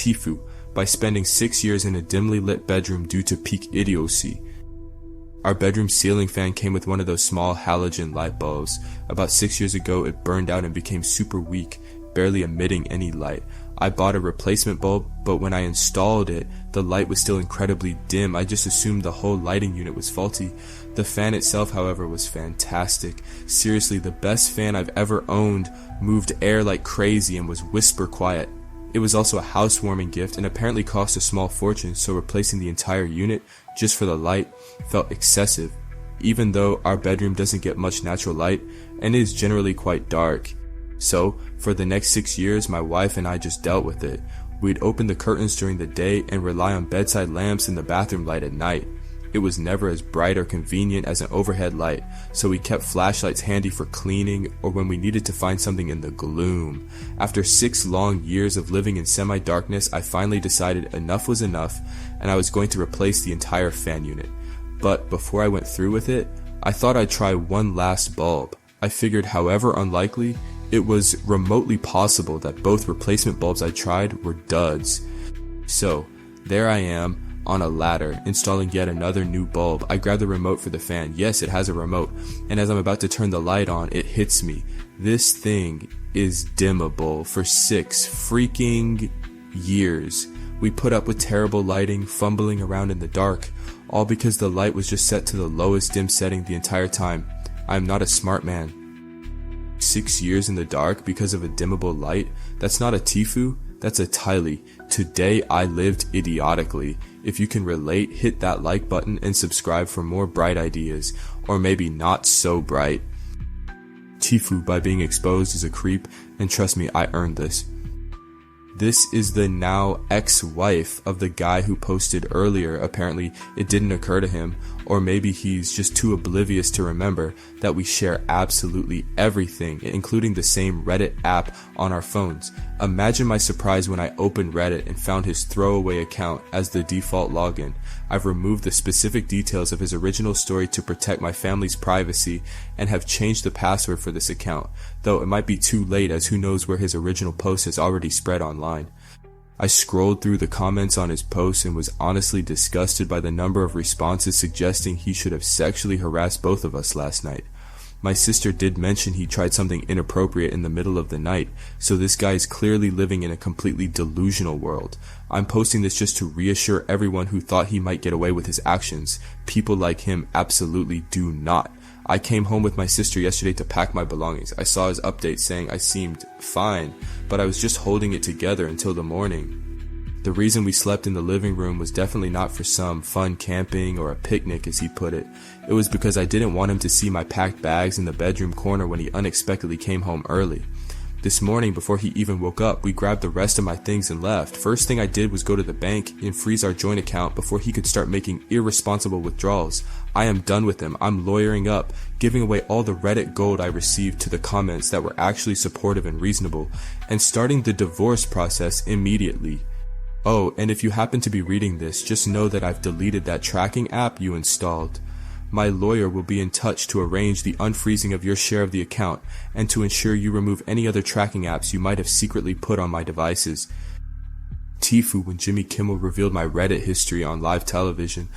tifu by spending 6 years in a dimly lit bedroom due to peak idiocy. Our bedroom ceiling fan came with one of those small halogen light bulbs. About 6 years ago, it burned out and became super weak, barely emitting any light. I bought a replacement bulb, but when I installed it, the light was still incredibly dim. I just assumed the whole lighting unit was faulty. The fan itself, however, was fantastic. Seriously, the best fan I've ever owned, moved air like crazy and was whisper quiet. It was also a housewarming gift and apparently cost a small fortune, so replacing the entire unit just for the light felt excessive, even though our bedroom doesn't get much natural light and is generally quite dark. So, for the next 6 years, my wife and I just dealt with it. We'd open the curtains during the day and rely on bedside lamps and the bathroom light at night. It was never as bright or convenient as an overhead light, so we kept flashlights handy for cleaning or when we needed to find something in the gloom. After 6 long years of living in semi-darkness, I finally decided enough was enough and I was going to replace the entire fan unit. But before I went through with it, I thought I'd try one last bulb. I figured, however unlikely, it was remotely possible that both replacement bulbs I tried were duds. So, there I am, on a ladder, installing yet another new bulb. I grab the remote for the fan. Yes, it has a remote. And as I'm about to turn the light on, it hits me. This thing is dimmable for 6 freaking years. We put up with terrible lighting, fumbling around in the dark, all because the light was just set to the lowest dim setting the entire time. I'm not a smart man. 6 years in the dark because of a dimmable light? That's not a tifu, that's a tily. Today I lived idiotically. If you can relate, hit that like button and subscribe for more bright ideas, or maybe not so bright. Tifu by being exposed as a creep, and trust me, I earned this. This is the now ex-wife of the guy who posted earlier. Apparently, it didn't occur to him, or maybe he's just too oblivious to remember that we share absolutely everything, including the same Reddit app on our phones. Imagine my surprise when I opened Reddit and found his throwaway account as the default login. I've removed the specific details of his original story to protect my family's privacy and have changed the password for this account, though it might be too late as who knows where his original post has already spread online. I scrolled through the comments on his post and was honestly disgusted by the number of responses suggesting he should have sexually harassed both of us last night. My sister did mention he tried something inappropriate in the middle of the night, so this guy is clearly living in a completely delusional world. I'm posting this just to reassure everyone who thought he might get away with his actions. People like him absolutely do not. I came home with my sister yesterday to pack my belongings. I saw his update saying I seemed fine, but I was just holding it together until the morning. The reason we slept in the living room was definitely not for some fun camping or a picnic, as he put it. It was because I didn't want him to see my packed bags in the bedroom corner when he unexpectedly came home early. This morning, before he even woke up, we grabbed the rest of my things and left. First thing I did was go to the bank and freeze our joint account before he could start making irresponsible withdrawals. I am done with him. I'm lawyering up, giving away all the Reddit gold I received to the comments that were actually supportive and reasonable, and starting the divorce process immediately. Oh, and if you happen to be reading this, just know that I've deleted that tracking app you installed. My lawyer will be in touch to arrange the unfreezing of your share of the account and to ensure you remove any other tracking apps you might have secretly put on my devices. Tifu when Jimmy Kimmel revealed my Reddit history on live television.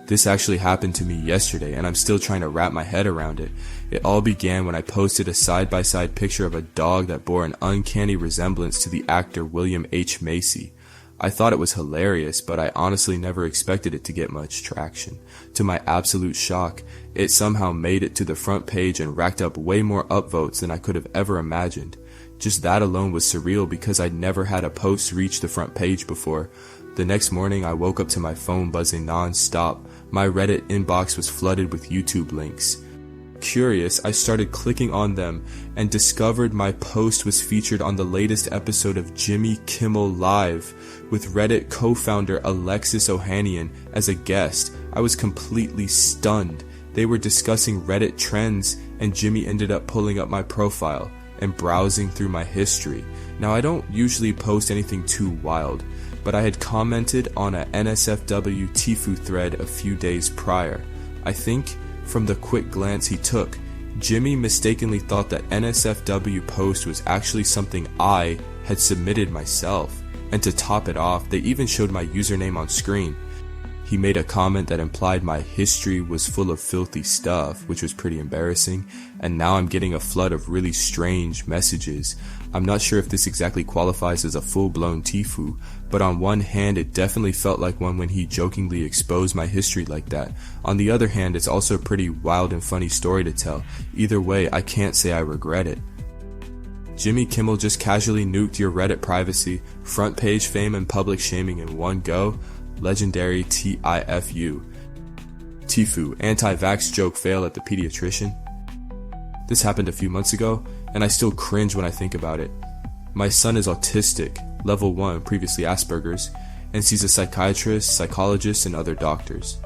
This actually happened to me yesterday and I'm still trying to wrap my head around it. It all began when I posted a side-by-side picture of a dog that bore an uncanny resemblance to the actor William H. Macy. I thought it was hilarious, but I honestly never expected it to get much traction. To my absolute shock, it somehow made it to the front page and racked up way more upvotes than I could have ever imagined. Just that alone was surreal because I'd never had a post reach the front page before. The next morning I woke up to my phone buzzing non-stop. My Reddit inbox was flooded with YouTube links. Curious, I started clicking on them and discovered my post was featured on the latest episode of Jimmy Kimmel Live with Reddit co-founder Alexis Ohanian as a guest. I was completely stunned. They were discussing Reddit trends and Jimmy ended up pulling up my profile and browsing through my history. Now I don't usually post anything too wild, but I had commented on a NSFW Tifu thread a few days prior. I think from the quick glance he took, Jimmy mistakenly thought that NSFW post was actually something I had submitted myself. And to top it off, they even showed my username on screen. He made a comment that implied my history was full of filthy stuff, which was pretty embarrassing, and now I'm getting a flood of really strange messages. I'm not sure if this exactly qualifies as a full-blown tifu, but on one hand it definitely felt like one when he jokingly exposed my history like that. On the other hand, it's also a pretty wild and funny story to tell. Either way, I can't say I regret it. Jimmy Kimmel just casually nuked your Reddit privacy, front page fame and public shaming in one go. Legendary TIFU. Tifu, anti-vax joke fail at the pediatrician. This happened a few months ago, and I still cringe when I think about it. My son is autistic, level 1, previously Asperger's, and sees a psychiatrist, psychologist, and other doctors.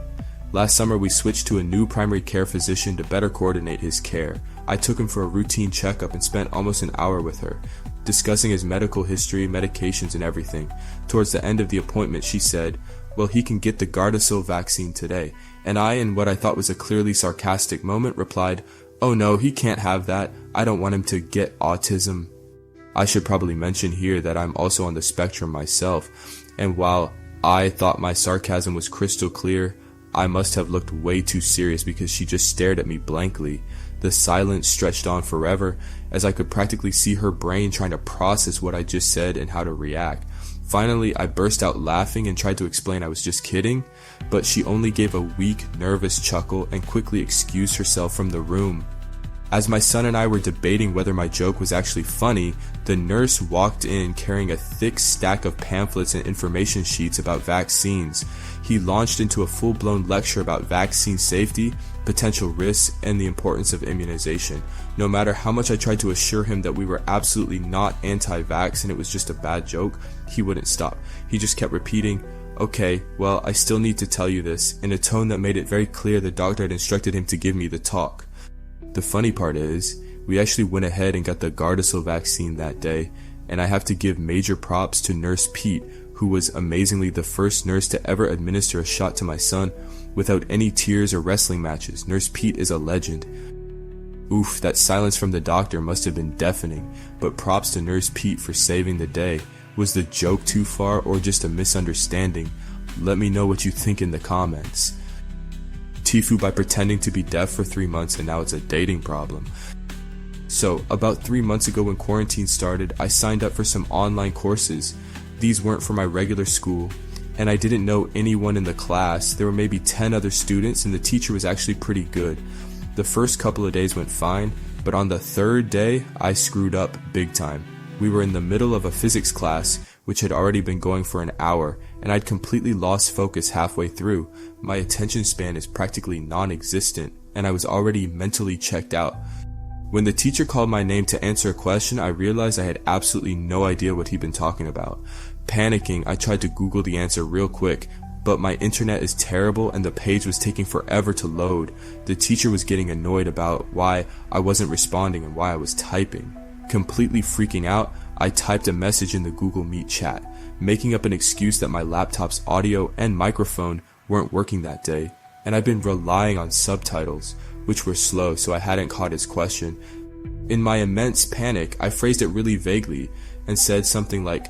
Last summer we switched to a new primary care physician to better coordinate his care. I took him for a routine checkup and spent almost an hour with her, discussing his medical history, medications, and everything. Towards the end of the appointment she said, "Well, he can get the Gardasil vaccine today," and I, in what I thought was a clearly sarcastic moment, replied, "Oh no, he can't have that. I don't want him to get autism." I should probably mention here that I'm also on the spectrum myself, and while I thought my sarcasm was crystal clear, I must have looked way too serious because she just stared at me blankly. The silence stretched on forever, as I could practically see her brain trying to process what I just said and how to react. Finally, I burst out laughing and tried to explain I was just kidding, but she only gave a weak, nervous chuckle and quickly excused herself from the room. As my son and I were debating whether my joke was actually funny, the nurse walked in carrying a thick stack of pamphlets and information sheets about vaccines. He launched into a full-blown lecture about vaccine safety, potential risks, and the importance of immunization. No matter how much I tried to assure him that we were absolutely not anti-vax and it was just a bad joke, he wouldn't stop. He just kept repeating, "Okay, well, I still need to tell you this," in a tone that made it very clear the doctor had instructed him to give me the talk. The funny part is, we actually went ahead and got the Gardasil vaccine that day, and I have to give major props to Nurse Pete, who was amazingly the first nurse to ever administer a shot to my son without any tears or wrestling matches. Nurse Pete is a legend. Oof, that silence from the doctor must have been deafening, but props to Nurse Pete for saving the day. Was the joke too far or just a misunderstanding? Let me know what you think in the comments. Tifu by pretending to be deaf for 3 months and now it's a dating problem. So, about 3 months ago when quarantine started, I signed up for some online courses. These weren't for my regular school, and I didn't know anyone in the class. There were maybe 10 other students and the teacher was actually pretty good. The first couple of days went fine, but on the third day, I screwed up big time. We were in the middle of a physics class, which had already been going for an hour, and I'd completely lost focus halfway through. My attention span is practically non-existent, and I was already mentally checked out. When the teacher called my name to answer a question, I realized I had absolutely no idea what he'd been talking about. Panicking, I tried to Google the answer real quick, but my internet is terrible and the page was taking forever to load. The teacher was getting annoyed about why I wasn't responding and why I was typing. Completely freaking out, I typed a message in the Google Meet chat, making up an excuse that my laptop's audio and microphone weren't working that day, and I've been relying on subtitles, which were slow, so I hadn't caught his question. In my immense panic, I phrased it really vaguely and said something like,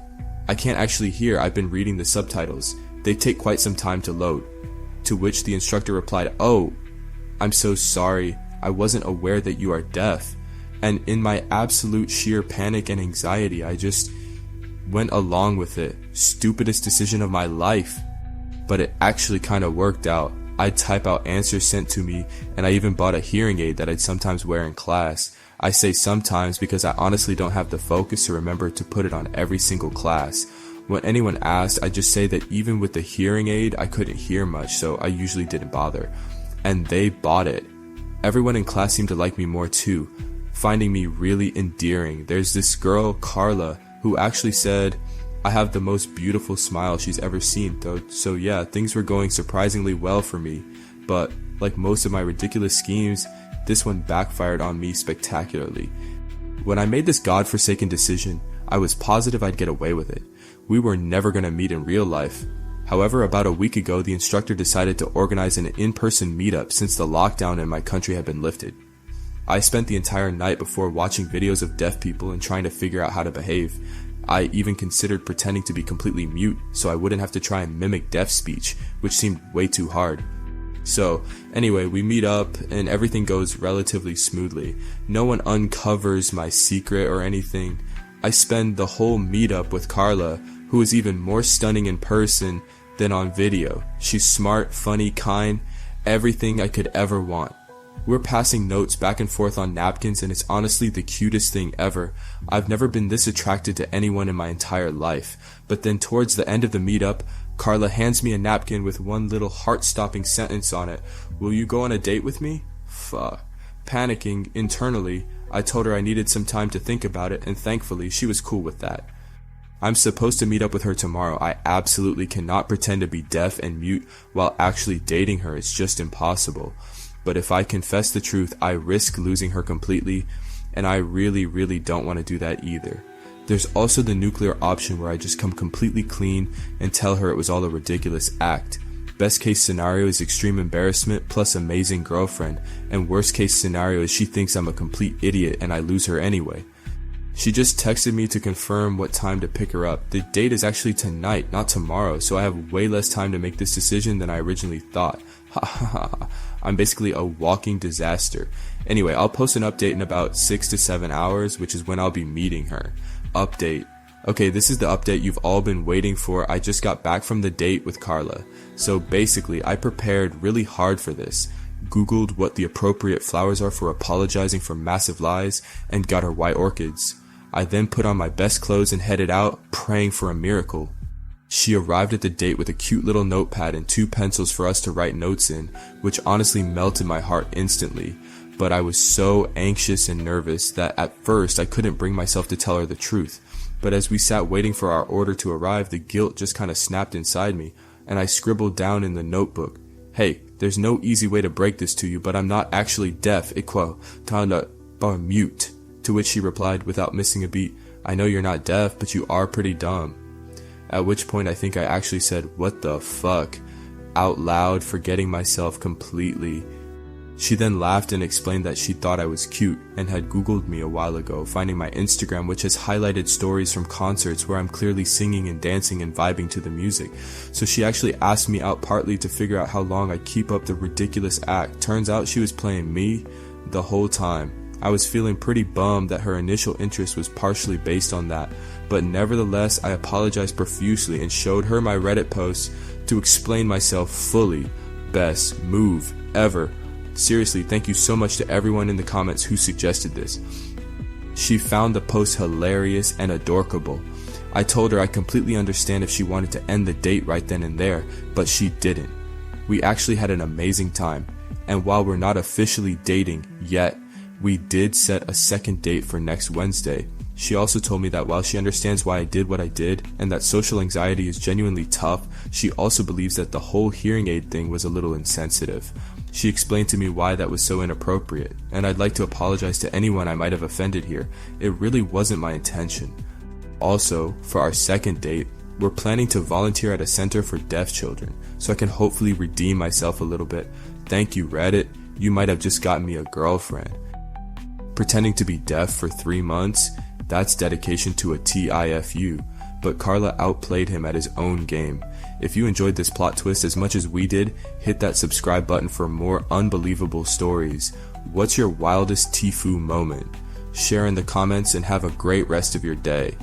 "I can't actually hear, I've been reading the subtitles. They take quite some time to load." To which the instructor replied, "Oh, I'm so sorry, I wasn't aware that you are deaf." And in my absolute sheer panic and anxiety, I just went along with it. Stupidest decision of my life. But it actually kinda worked out. I'd type out answers sent to me, and I even bought a hearing aid that I'd sometimes wear in class. I say sometimes because I honestly don't have the focus to remember to put it on every single class. When anyone asked, I just say that even with the hearing aid, I couldn't hear much, so I usually didn't bother. And they bought it. Everyone in class seemed to like me more too, finding me really endearing. There's this girl, Carla, who actually said I have the most beautiful smile she's ever seen, though. So yeah, things were going surprisingly well for me, but like most of my ridiculous schemes, this one backfired on me spectacularly. When I made this godforsaken decision, I was positive I'd get away with it. We were never going to meet in real life. However, about a week ago, the instructor decided to organize an in-person meetup since the lockdown in my country had been lifted. I spent the entire night before watching videos of deaf people and trying to figure out how to behave. I even considered pretending to be completely mute so I wouldn't have to try and mimic deaf speech, which seemed way too hard. So anyway, we meet up and everything goes relatively smoothly. No one uncovers my secret or anything. I spend the whole meetup with Carla, who is even more stunning in person than on video. She's smart, funny, kind, everything I could ever want. We're passing notes back and forth on napkins and it's honestly the cutest thing ever. I've never been this attracted to anyone in my entire life. But then towards the end of the meetup, Carla hands me a napkin with one little heart-stopping sentence on it. "Will you go on a date with me?" Fuck. Panicking internally, I told her I needed some time to think about it, and thankfully she was cool with that. I'm supposed to meet up with her tomorrow. I absolutely cannot pretend to be deaf and mute while actually dating her. It's just impossible. But if I confess the truth, I risk losing her completely, and I really don't want to do that either. There's also the nuclear option where I just come completely clean and tell her it was all a ridiculous act. Best case scenario is extreme embarrassment plus amazing girlfriend, and worst case scenario is she thinks I'm a complete idiot and I lose her anyway. She just texted me to confirm what time to pick her up. The date is actually tonight, not tomorrow, so I have way less time to make this decision than I originally thought. I'm basically a walking disaster. Anyway, I'll post an update in about 6 to 7 hours, which is when I'll be meeting her. Update. Okay, this is the update you've all been waiting for. I just got back from the date with Carla. So basically, I prepared really hard for this. Googled what the appropriate flowers are for apologizing for massive lies, and got her white orchids. I then put on my best clothes and headed out, praying for a miracle. She arrived at the date with a cute little notepad and 2 pencils for us to write notes in, which honestly melted my heart instantly. But I was so anxious and nervous that at first I couldn't bring myself to tell her the truth. But as we sat waiting for our order to arrive, the guilt just kinda snapped inside me, and I scribbled down in the notebook, "Hey, there's no easy way to break this to you, but I'm not actually deaf, or mute." To which she replied without missing a beat, "I know you're not deaf, but you are pretty dumb." At which point I think I actually said, "What the fuck?" out loud, forgetting myself completely. She then laughed and explained that she thought I was cute and had Googled me a while ago, finding my Instagram, which has highlighted stories from concerts where I'm clearly singing and dancing and vibing to the music. So she actually asked me out partly to figure out how long I keep up the ridiculous act. Turns out she was playing me the whole time. I was feeling pretty bummed that her initial interest was partially based on that, but nevertheless I apologized profusely and showed her my Reddit post to explain myself fully. Best move ever. Seriously, thank you so much to everyone in the comments who suggested this. She found the post hilarious and adorable. I told her I completely understand if she wanted to end the date right then and there, but she didn't. We actually had an amazing time, and while we're not officially dating yet, we did set a second date for next Wednesday. She also told me that while she understands why I did what I did, and that social anxiety is genuinely tough, she also believes that the whole hearing aid thing was a little insensitive. She explained to me why that was so inappropriate, and I'd like to apologize to anyone I might have offended here. It really wasn't my intention. Also, for our second date, we're planning to volunteer at a center for deaf children, so I can hopefully redeem myself a little bit. Thank you, Reddit. You might have just gotten me a girlfriend. Pretending to be deaf for 3 months, that's dedication to a TIFU, but Carla outplayed him at his own game. If you enjoyed this plot twist as much as we did, hit that subscribe button for more unbelievable stories. What's your wildest tifu moment? Share in the comments and have a great rest of your day.